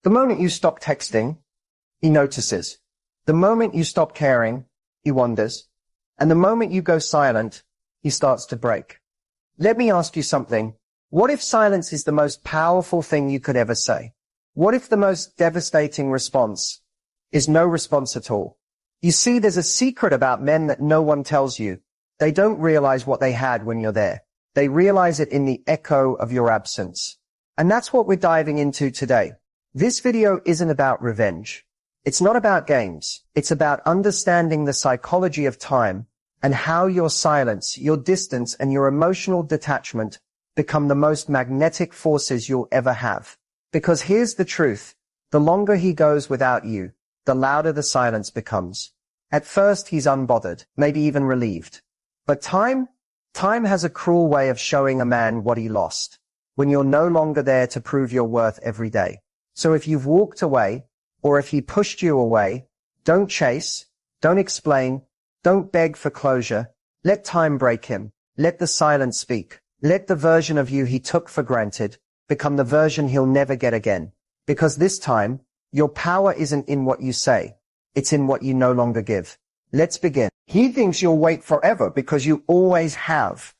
The moment you stop texting, he notices. The moment you stop caring, he wonders. And the moment you go silent, he starts to break. Let me ask you something. What if silence is the most powerful thing you could ever say? What if the most devastating response is no response at all? You see, there's a secret about men that no one tells you. They don't realize what they had when you're there. They realize it in the echo of your absence. And that's what we're diving into today. This video isn't about revenge. It's not about games. It's about understanding the psychology of time and how your silence, your distance, and your emotional detachment become the most magnetic forces you'll ever have. Because here's the truth. The longer he goes without you, the louder the silence becomes. At first, he's unbothered, maybe even relieved. But time has a cruel way of showing a man what he lost, when you're no longer there to prove your worth every day. So if you've walked away, or if he pushed you away, don't chase, don't explain, don't beg for closure. Let time break him. Let the silence speak. Let the version of you he took for granted become the version he'll never get again. Because this time, your power isn't in what you say. It's in what you no longer give. Let's begin. He thinks you'll wait forever because you always have.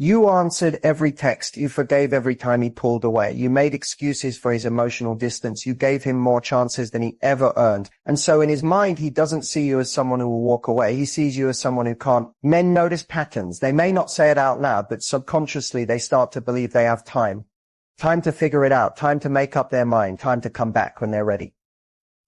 You answered every text. You forgave every time he pulled away. You made excuses for his emotional distance. You gave him more chances than he ever earned. And so in his mind, he doesn't see you as someone who will walk away. He sees you as someone who can't. Men notice patterns. They may not say it out loud, but subconsciously they start to believe they have time. Time to figure it out. Time to make up their mind. Time to come back when they're ready.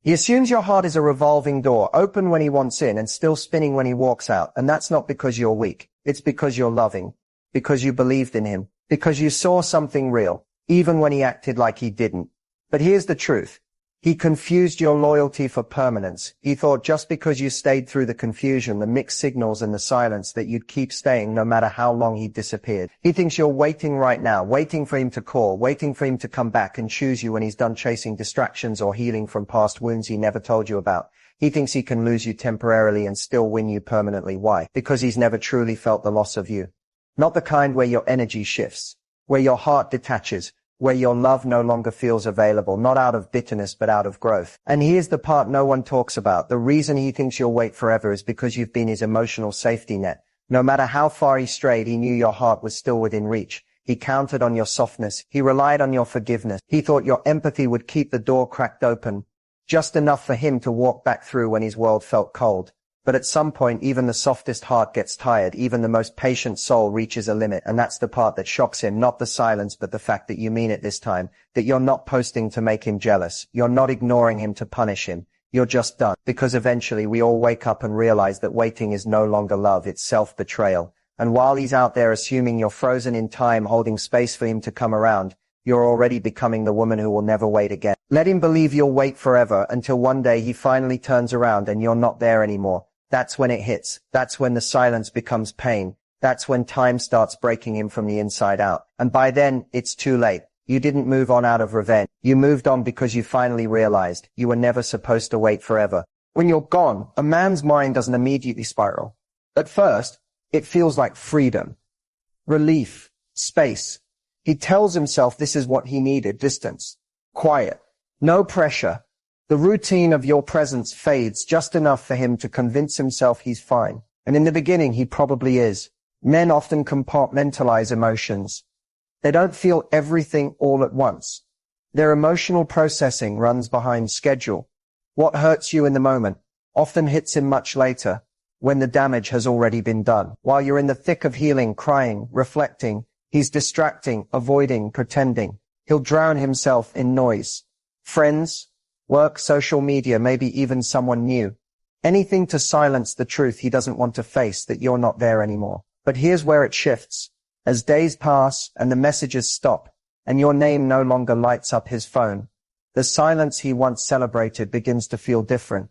He assumes your heart is a revolving door, open when he wants in and still spinning when he walks out. And that's not because you're weak. It's because you're loving. Because you believed in him, because you saw something real, even when he acted like he didn't. But here's the truth. He confused your loyalty for permanence. He thought just because you stayed through the confusion, the mixed signals and the silence that you'd keep staying no matter how long he disappeared. He thinks you're waiting right now, waiting for him to call, waiting for him to come back and choose you when he's done chasing distractions or healing from past wounds he never told you about. He thinks he can lose you temporarily and still win you permanently. Why? Because he's never truly felt the loss of you. Not the kind where your energy shifts, where your heart detaches, where your love no longer feels available, not out of bitterness but out of growth. And here's the part no one talks about. The reason he thinks you'll wait forever is because you've been his emotional safety net. No matter how far he strayed, he knew your heart was still within reach. He counted on your softness. He relied on your forgiveness. He thought your empathy would keep the door cracked open, just enough for him to walk back through when his world felt cold. But at some point, even the softest heart gets tired. Even the most patient soul reaches a limit. And that's the part that shocks him, not the silence, but the fact that you mean it this time, that you're not posting to make him jealous. You're not ignoring him to punish him. You're just done. Because eventually we all wake up and realize that waiting is no longer love. It's self-betrayal. And while he's out there assuming you're frozen in time, holding space for him to come around, you're already becoming the woman who will never wait again. Let him believe you'll wait forever until one day he finally turns around and you're not there anymore. That's when it hits. That's when the silence becomes pain. That's when time starts breaking him from the inside out. And by then, it's too late. You didn't move on out of revenge. You moved on because you finally realized you were never supposed to wait forever. When you're gone, a man's mind doesn't immediately spiral. At first, it feels like freedom, relief, space. He tells himself this is what he needed: distance, quiet, no pressure. The routine of your presence fades just enough for him to convince himself he's fine. And in the beginning, he probably is. Men often compartmentalize emotions. They don't feel everything all at once. Their emotional processing runs behind schedule. What hurts you in the moment often hits him much later, when the damage has already been done. While you're in the thick of healing, crying, reflecting, he's distracting, avoiding, pretending. He'll drown himself in noise. Friends, work, social media, maybe even someone new. Anything to silence the truth he doesn't want to face, that you're not there anymore. But here's where it shifts. As days pass and the messages stop, and your name no longer lights up his phone, the silence he once celebrated begins to feel different.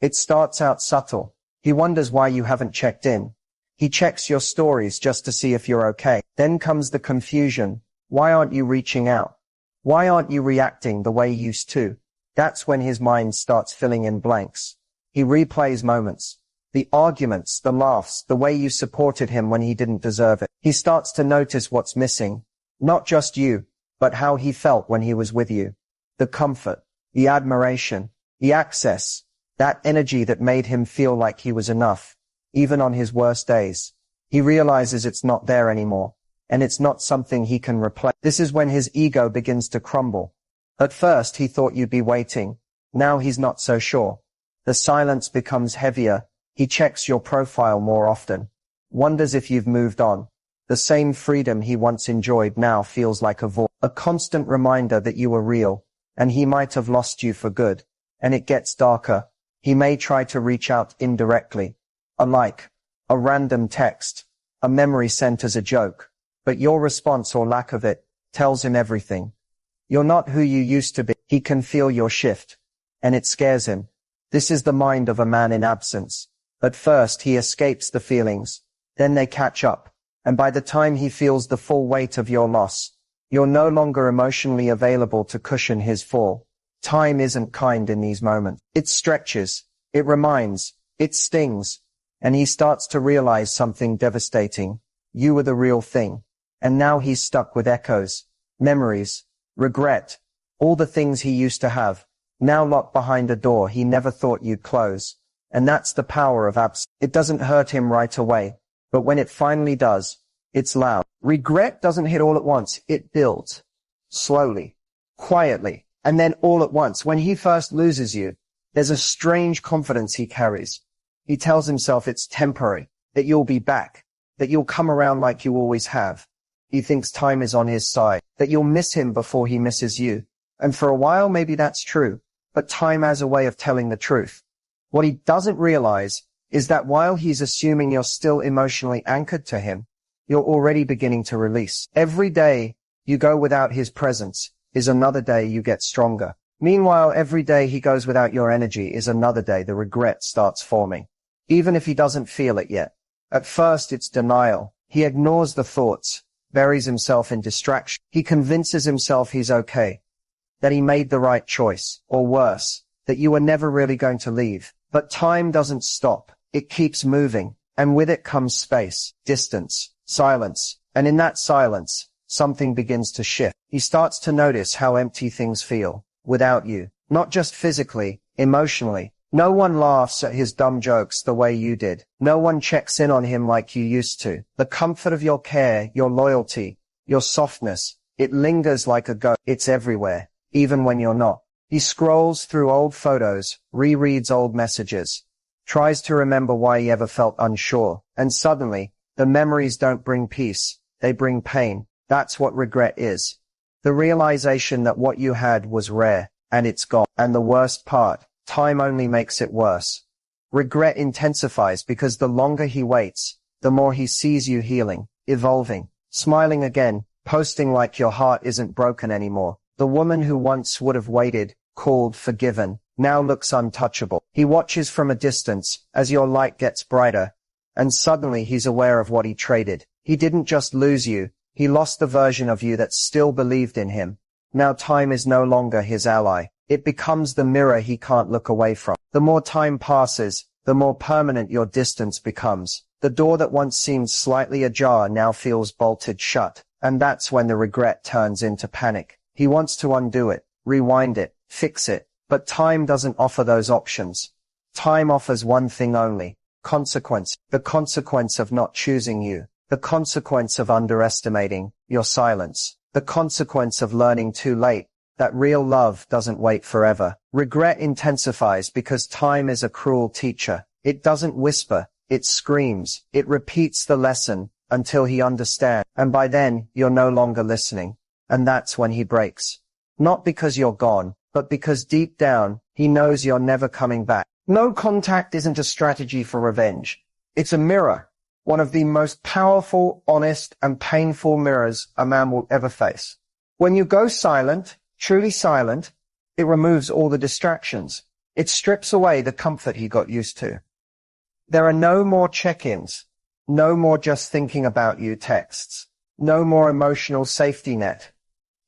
It starts out subtle. He wonders why you haven't checked in. He checks your stories just to see if you're okay. Then comes the confusion. Why aren't you reaching out? Why aren't you reacting the way you used to? That's when his mind starts filling in blanks. He replays moments, the arguments, the laughs, the way you supported him when he didn't deserve it. He starts to notice what's missing, not just you, but how he felt when he was with you. The comfort, the admiration, the access, that energy that made him feel like he was enough, even on his worst days. He realizes it's not there anymore, and it's not something he can replace. This is when his ego begins to crumble. At first he thought you'd be waiting. Now he's not so sure. The silence becomes heavier. He checks your profile more often. Wonders if you've moved on. The same freedom he once enjoyed now feels like a void. A constant reminder that you were real, and he might have lost you for good. And it gets darker. He may try to reach out indirectly. A like, a random text, a memory sent as a joke. But your response or lack of it tells him everything. You're not who you used to be. He can feel your shift, and it scares him. This is the mind of a man in absence. At first he escapes the feelings, then they catch up, and by the time he feels the full weight of your loss, you're no longer emotionally available to cushion his fall. Time isn't kind in these moments. It stretches, it reminds, it stings, and he starts to realize something devastating. You were the real thing, and now he's stuck with echoes, memories, regret, all the things he used to have, now locked behind a door he never thought you'd close. And that's the power of absence. It doesn't hurt him right away, but when it finally does, it's loud. Regret doesn't hit all at once. It builds. Slowly. Quietly. And then all at once. When he first loses you, there's a strange confidence he carries. He tells himself it's temporary, that you'll be back, that you'll come around like you always have. He thinks time is on his side, that you'll miss him before he misses you. And for a while, maybe that's true, but time has a way of telling the truth. What he doesn't realize is that while he's assuming you're still emotionally anchored to him, you're already beginning to release. Every day you go without his presence is another day you get stronger. Meanwhile, every day he goes without your energy is another day the regret starts forming, even if he doesn't feel it yet. At first, it's denial. He ignores the thoughts, buries himself in distraction. He convinces himself he's okay, that he made the right choice, or worse, that you were never really going to leave. But time doesn't stop. It keeps moving, and with it comes space, distance, silence, and in that silence, something begins to shift. He starts to notice how empty things feel without you, not just physically, emotionally. No one laughs at his dumb jokes the way you did. No one checks in on him like you used to. The comfort of your care, your loyalty, your softness, it lingers like a ghost. It's everywhere, even when you're not. He scrolls through old photos, rereads old messages, tries to remember why he ever felt unsure, and suddenly, the memories don't bring peace, they bring pain. That's what regret is. The realization that what you had was rare, and it's gone. And the worst part, time only makes it worse. Regret intensifies because the longer he waits, the more he sees you healing, evolving, smiling again, posting like your heart isn't broken anymore. The woman who once would have waited, called, forgiven, now looks untouchable. He watches from a distance as your light gets brighter, and suddenly he's aware of what he traded. He didn't just lose you, he lost the version of you that still believed in him. Now time is no longer his ally. It becomes the mirror he can't look away from. The more time passes, the more permanent your distance becomes. The door that once seemed slightly ajar now feels bolted shut, and that's when the regret turns into panic. He wants to undo it, rewind it, fix it, but time doesn't offer those options. Time offers one thing only: consequence. The consequence of not choosing you. The consequence of underestimating your silence. The consequence of learning too late that real love doesn't wait forever. Regret intensifies because time is a cruel teacher. It doesn't whisper, it screams. It repeats the lesson until he understands. And by then, you're no longer listening. And that's when he breaks. Not because you're gone, but because deep down, he knows you're never coming back. No contact isn't a strategy for revenge. It's a mirror. One of the most powerful, honest, and painful mirrors a man will ever face. When you go silent, truly silent, it removes all the distractions. It strips away the comfort he got used to. There are no more check-ins, no more just thinking about you texts, no more emotional safety net.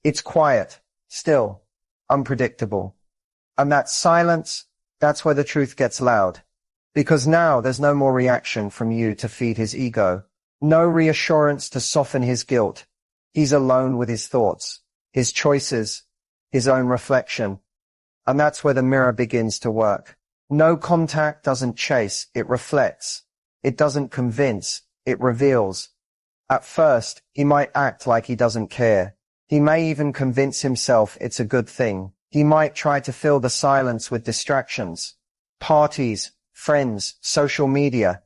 It's quiet, still, unpredictable. And that silence, that's where the truth gets loud. Because now there's no more reaction from you to feed his ego, no reassurance to soften his guilt. He's alone with his thoughts, his choices, his own reflection. And that's where the mirror begins to work. No contact doesn't chase, it reflects. It doesn't convince, it reveals. At first, he might act like he doesn't care. He may even convince himself it's a good thing. He might try to fill the silence with distractions. Parties, friends, social media,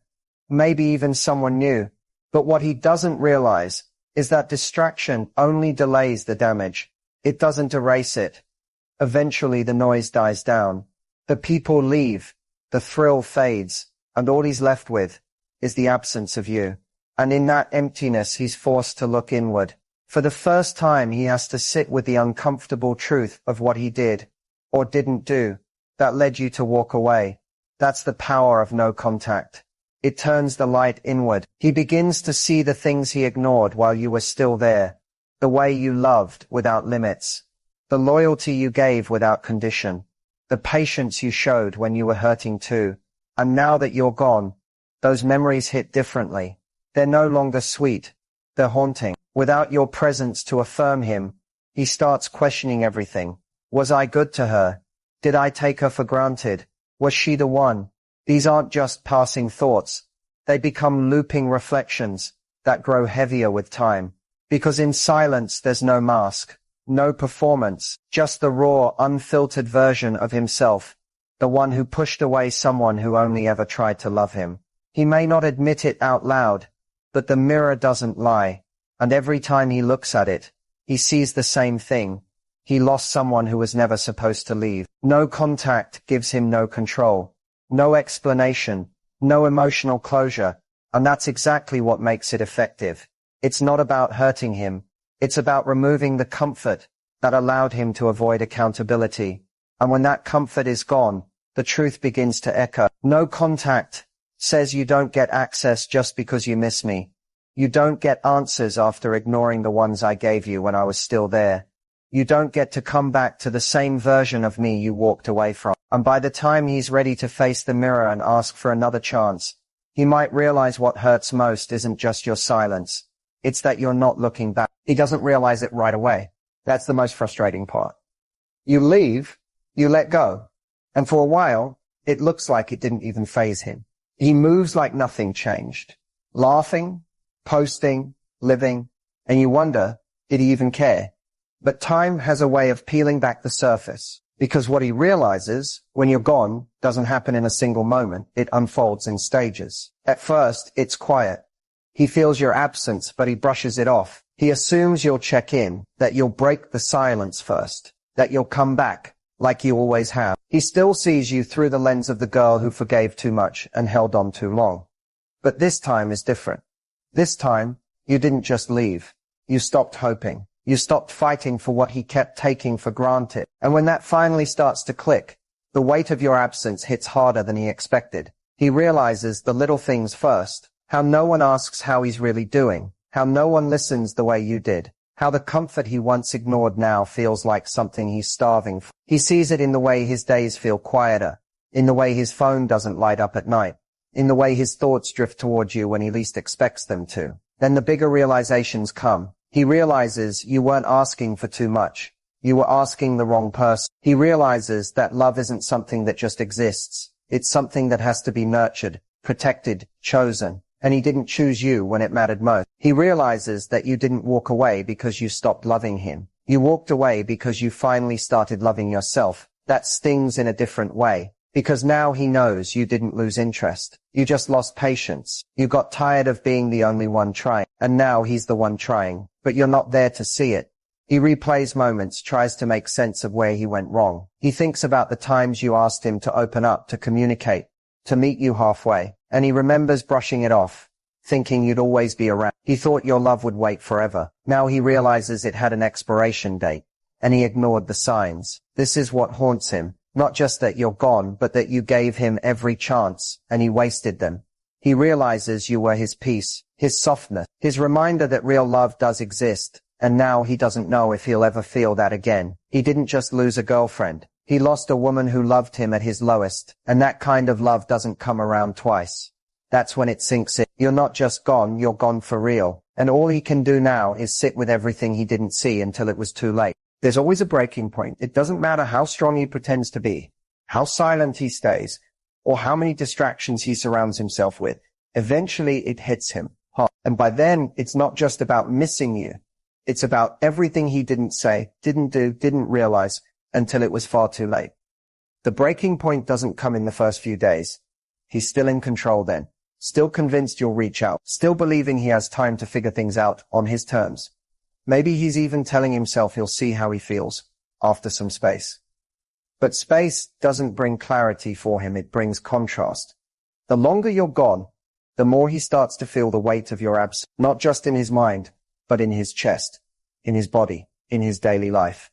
maybe even someone new. But what he doesn't realize is that distraction only delays the damage. It doesn't erase it. Eventually the noise dies down. The people leave, the thrill fades, and all he's left with is the absence of you. And in that emptiness he's forced to look inward. For the first time he has to sit with the uncomfortable truth of what he did, or didn't do, that led you to walk away. That's the power of no contact. It turns the light inward. He begins to see the things he ignored while you were still there. The way you loved without limits. The loyalty you gave without condition. The patience you showed when you were hurting too. And now that you're gone, those memories hit differently. They're no longer sweet. They're haunting. Without your presence to affirm him, he starts questioning everything. Was I good to her? Did I take her for granted? Was she the one? These aren't just passing thoughts. They become looping reflections that grow heavier with time. Because in silence there's no mask, no performance, just the raw, unfiltered version of himself, the one who pushed away someone who only ever tried to love him. He may not admit it out loud, but the mirror doesn't lie, and every time he looks at it, he sees the same thing. He lost someone who was never supposed to leave. No contact gives him no control, no explanation, no emotional closure, and that's exactly what makes it effective. It's not about hurting him. It's about removing the comfort that allowed him to avoid accountability. And when that comfort is gone, the truth begins to echo. No contact says you don't get access just because you miss me. You don't get answers after ignoring the ones I gave you when I was still there. You don't get to come back to the same version of me you walked away from. And by the time he's ready to face the mirror and ask for another chance, he might realize what hurts most isn't just your silence. It's that you're not looking back. He doesn't realize it right away. That's the most frustrating part. You leave, you let go. And for a while, it looks like it didn't even faze him. He moves like nothing changed. Laughing, posting, living, and you wonder, did he even care? But time has a way of peeling back the surface. Because what he realizes, when you're gone, doesn't happen in a single moment. It unfolds in stages. At first, it's quiet. He feels your absence, but he brushes it off. He assumes you'll check in, that you'll break the silence first, that you'll come back, like you always have. He still sees you through the lens of the girl who forgave too much and held on too long. But this time is different. This time, you didn't just leave. You stopped hoping. You stopped fighting for what he kept taking for granted. And when that finally starts to click, the weight of your absence hits harder than he expected. He realizes the little things first. How no one asks how he's really doing, how no one listens the way you did, how the comfort he once ignored now feels like something he's starving for. He sees it in the way his days feel quieter, in the way his phone doesn't light up at night, in the way his thoughts drift towards you when he least expects them to. Then the bigger realizations come. He realizes you weren't asking for too much. You were asking the wrong person. He realizes that love isn't something that just exists. It's something that has to be nurtured, protected, chosen. And he didn't choose you when it mattered most. He realizes that you didn't walk away because you stopped loving him. You walked away because you finally started loving yourself. That stings in a different way. Because now he knows you didn't lose interest. You just lost patience. You got tired of being the only one trying. And now he's the one trying. But you're not there to see it. He replays moments, tries to make sense of where he went wrong. He thinks about the times you asked him to open up, to communicate, to meet you halfway. And he remembers brushing it off, thinking you'd always be around. He thought your love would wait forever. Now he realizes it had an expiration date, and he ignored the signs. This is what haunts him. Not just that you're gone, but that you gave him every chance, and he wasted them. He realizes you were his peace, his softness, his reminder that real love does exist, and now he doesn't know if he'll ever feel that again. He didn't just lose a girlfriend. He lost a woman who loved him at his lowest, and that kind of love doesn't come around twice. That's when it sinks in. You're not just gone, you're gone for real. And all he can do now is sit with everything he didn't see until it was too late. There's always a breaking point. It doesn't matter how strong he pretends to be, how silent he stays, or how many distractions he surrounds himself with. Eventually it hits him hard. And by then, it's not just about missing you. It's about everything he didn't say, didn't do, didn't realize until it was far too late. The breaking point doesn't come in the first few days. He's still in control then, still convinced you'll reach out, still believing he has time to figure things out on his terms. Maybe he's even telling himself he'll see how he feels after some space. But space doesn't bring clarity for him, it brings contrast. The longer you're gone, the more he starts to feel the weight of your absence, not just in his mind, but in his chest, in his body, in his daily life.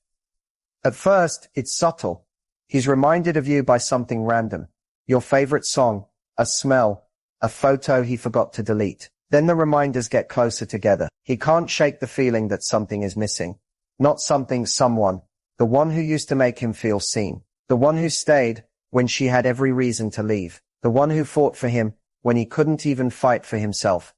At first, it's subtle. He's reminded of you by something random, your favorite song, a smell, a photo he forgot to delete. Then the reminders get closer together. He can't shake the feeling that something is missing. Not something, someone. The one who used to make him feel seen. The one who stayed when she had every reason to leave. The one who fought for him when he couldn't even fight for himself.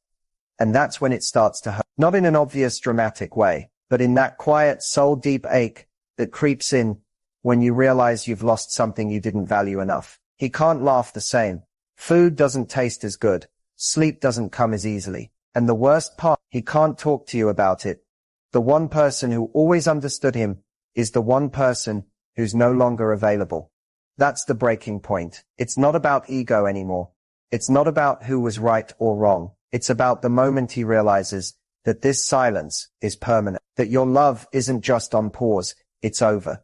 And that's when it starts to hurt. Not in an obvious dramatic way, but in that quiet, soul-deep ache that creeps in when you realize you've lost something you didn't value enough. He can't laugh the same. Food doesn't taste as good. Sleep doesn't come as easily. And the worst part, he can't talk to you about it. The one person who always understood him is the one person who's no longer available. That's the breaking point. It's not about ego anymore. It's not about who was right or wrong. It's about the moment he realizes that this silence is permanent, that your love isn't just on pause, it's over,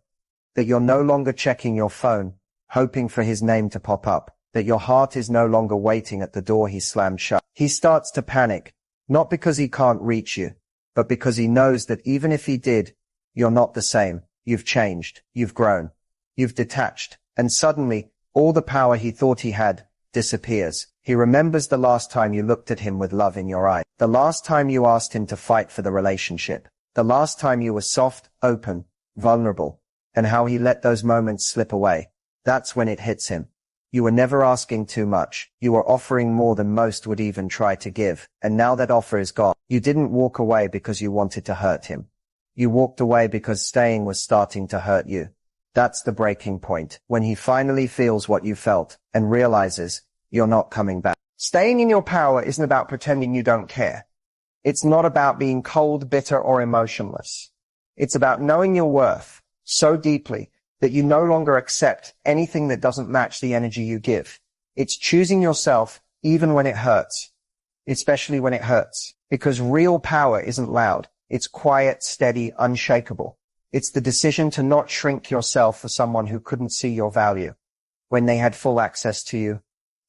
that you're no longer checking your phone, hoping for his name to pop up, that your heart is no longer waiting at the door he slammed shut. He starts to panic, not because he can't reach you, but because he knows that even if he did, you're not the same. You've changed, you've grown, you've detached, and suddenly all the power he thought he had disappears. He remembers the last time you looked at him with love in your eye, the last time you asked him to fight for the relationship, the last time you were soft, open, vulnerable, and how he let those moments slip away. That's when it hits him. You were never asking too much. You were offering more than most would even try to give. And now that offer is gone. You didn't walk away because you wanted to hurt him. You walked away because staying was starting to hurt you. That's the breaking point, when he finally feels what you felt and realizes you're not coming back. Staying in your power isn't about pretending you don't care. It's not about being cold, bitter, or emotionless. It's about knowing your worth so deeply that you no longer accept anything that doesn't match the energy you give. It's choosing yourself even when it hurts, especially when it hurts, because real power isn't loud. It's quiet, steady, unshakable. It's the decision to not shrink yourself for someone who couldn't see your value when they had full access to you.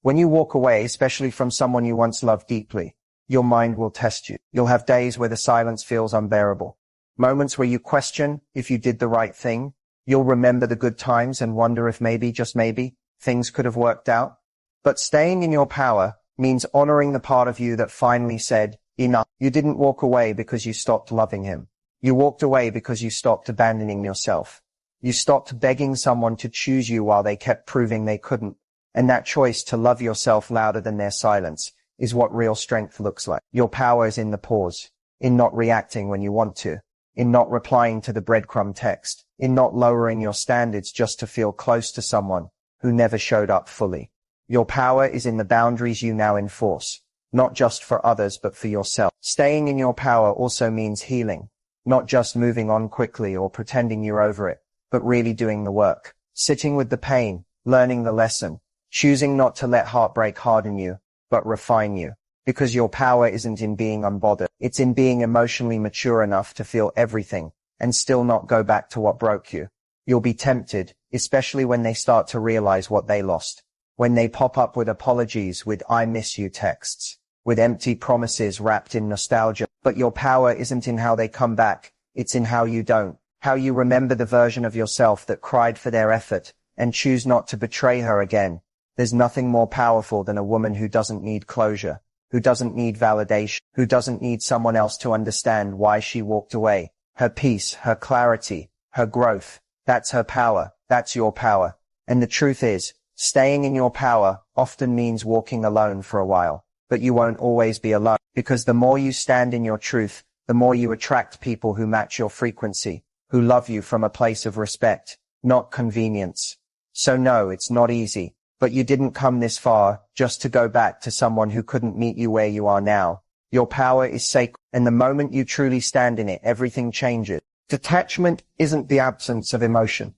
When you walk away, especially from someone you once loved deeply, your mind will test you. You'll have days where the silence feels unbearable, moments where you question if you did the right thing. You'll remember the good times and wonder if maybe, just maybe, things could have worked out. But staying in your power means honoring the part of you that finally said, enough. You didn't walk away because you stopped loving him. You walked away because you stopped abandoning yourself. You stopped begging someone to choose you while they kept proving they couldn't. And that choice to love yourself louder than their silence is what real strength looks like. Your power is in the pause, in not reacting when you want to, in not replying to the breadcrumb text, in not lowering your standards just to feel close to someone who never showed up fully. Your power is in the boundaries you now enforce, not just for others but for yourself. Staying in your power also means healing, not just moving on quickly or pretending you're over it, but really doing the work, sitting with the pain, learning the lesson, choosing not to let heartbreak harden you, but refine you. Because your power isn't in being unbothered. It's in being emotionally mature enough to feel everything and still not go back to what broke you. You'll be tempted, especially when they start to realize what they lost. When they pop up with apologies, with I miss you texts, with empty promises wrapped in nostalgia. But your power isn't in how they come back. It's in how you don't. How you remember the version of yourself that cried for their effort and choose not to betray her again. There's nothing more powerful than a woman who doesn't need closure, who doesn't need validation, who doesn't need someone else to understand why she walked away. Her peace, her clarity, her growth. That's her power. That's your power. And the truth is, staying in your power often means walking alone for a while. But you won't always be alone, because the more you stand in your truth, the more you attract people who match your frequency, who love you from a place of respect, not convenience. So no, it's not easy, but you didn't come this far just to go back to someone who couldn't meet you where you are now. Your power is sacred, and the moment you truly stand in it, everything changes. Detachment isn't the absence of emotion.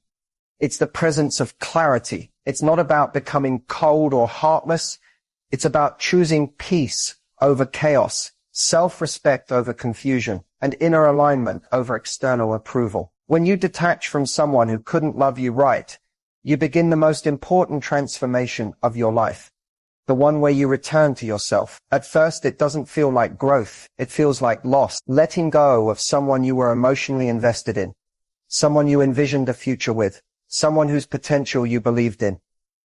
It's the presence of clarity. It's not about becoming cold or heartless. It's about choosing peace over chaos, self-respect over confusion, and inner alignment over external approval. When you detach from someone who couldn't love you right, you begin the most important transformation of your life. The one where you return to yourself. At first, it doesn't feel like growth. It feels like loss. Letting go of someone you were emotionally invested in. Someone you envisioned a future with. Someone whose potential you believed in.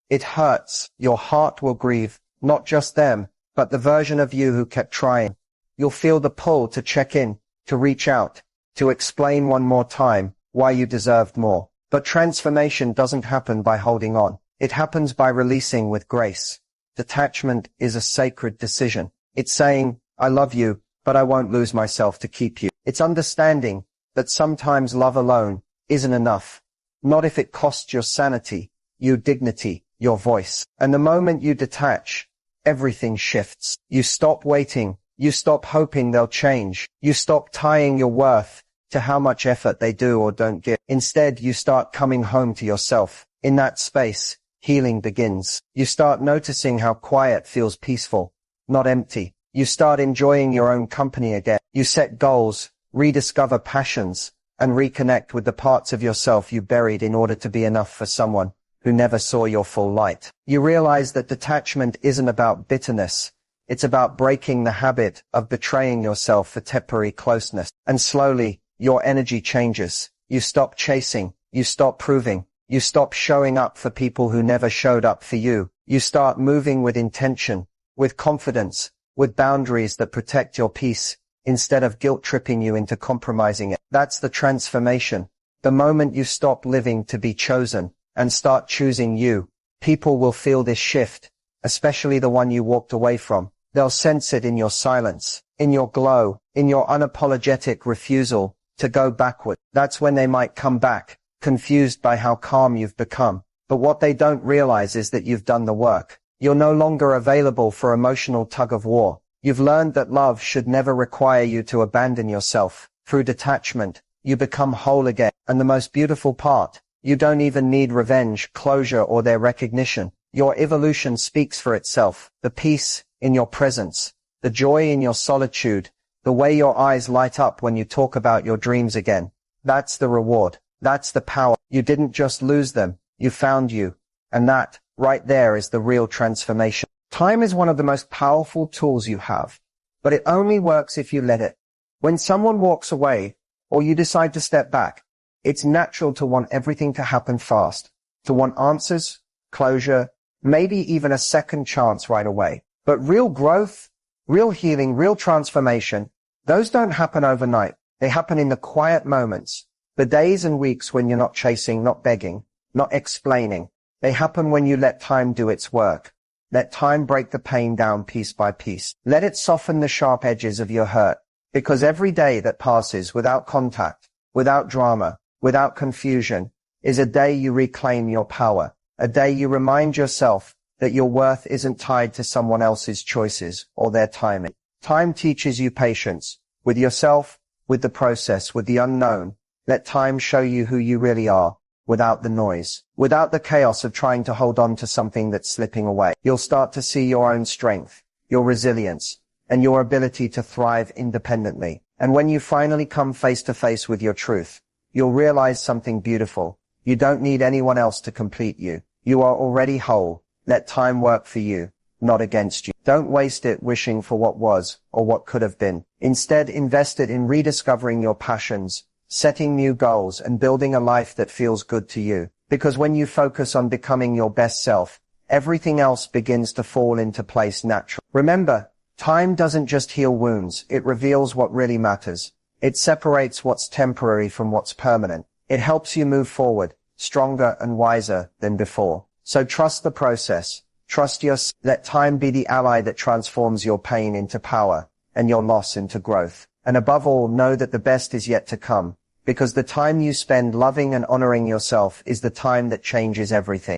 It hurts. Your heart will grieve. Not just them, but the version of you who kept trying. You'll feel the pull to check in, to reach out, to explain one more time why you deserved more. But transformation doesn't happen by holding on. It happens by releasing with grace. Detachment is a sacred decision. It's saying, I love you, but I won't lose myself to keep you. It's understanding that sometimes love alone isn't enough. Not if it costs your sanity, your dignity, your voice. And the moment you detach, everything shifts. You stop waiting. You stop hoping they'll change. You stop tying your worth to how much effort they do or don't give. Instead, you start coming home to yourself. In that space, healing begins. You start noticing how quiet feels peaceful, not empty. You start enjoying your own company again. You set goals, rediscover passions, and reconnect with the parts of yourself you buried in order to be enough for someone who never saw your full light. You realize that detachment isn't about bitterness. It's about breaking the habit of betraying yourself for temporary closeness. And slowly, your energy changes. You stop chasing. You stop proving. You stop showing up for people who never showed up for you. You start moving with intention, with confidence, with boundaries that protect your peace, instead of guilt-tripping you into compromising it. That's the transformation. The moment you stop living to be chosen and start choosing you, people will feel this shift, especially the one you walked away from. They'll sense it in your silence, in your glow, in your unapologetic refusal to go backward. That's when they might come back, confused by how calm you've become. But what they don't realize is that you've done the work. You're no longer available for emotional tug of war. You've learned that love should never require you to abandon yourself. Through detachment, you become whole again. And the most beautiful part, you don't even need revenge, closure, or their recognition. Your evolution speaks for itself. The peace in your presence, the joy in your solitude, the way your eyes light up when you talk about your dreams again. That's the reward. That's the power. You didn't just lose them. You found you. And that, right there, is the real transformation. Time is one of the most powerful tools you have, but it only works if you let it. When someone walks away, or you decide to step back, it's natural to want everything to happen fast, to want answers, closure, maybe even a second chance right away. But real growth, real healing, real transformation, those don't happen overnight. They happen in the quiet moments, the days and weeks when you're not chasing, not begging, not explaining. They happen when you let time do its work. Let time break the pain down piece by piece. Let it soften the sharp edges of your hurt. Because every day that passes without contact, without drama, without confusion, is a day you reclaim your power. A day you remind yourself that your worth isn't tied to someone else's choices or their timing. Time teaches you patience with yourself, with the process, with the unknown. Let time show you who you really are, without the noise, without the chaos of trying to hold on to something that's slipping away. You'll start to see your own strength, your resilience, and your ability to thrive independently. And when you finally come face to face with your truth, you'll realize something beautiful. You don't need anyone else to complete you. You are already whole. Let time work for you, not against you. Don't waste it wishing for what was or what could have been. Instead, invest it in rediscovering your passions, setting new goals, and building a life that feels good to you. Because when you focus on becoming your best self, everything else begins to fall into place naturally. Remember, time doesn't just heal wounds, it reveals what really matters. It separates what's temporary from what's permanent. It helps you move forward, stronger and wiser than before. So trust the process. Trust yourself. Let time be the ally that transforms your pain into power and your loss into growth. And above all, know that the best is yet to come, because the time you spend loving and honoring yourself is the time that changes everything.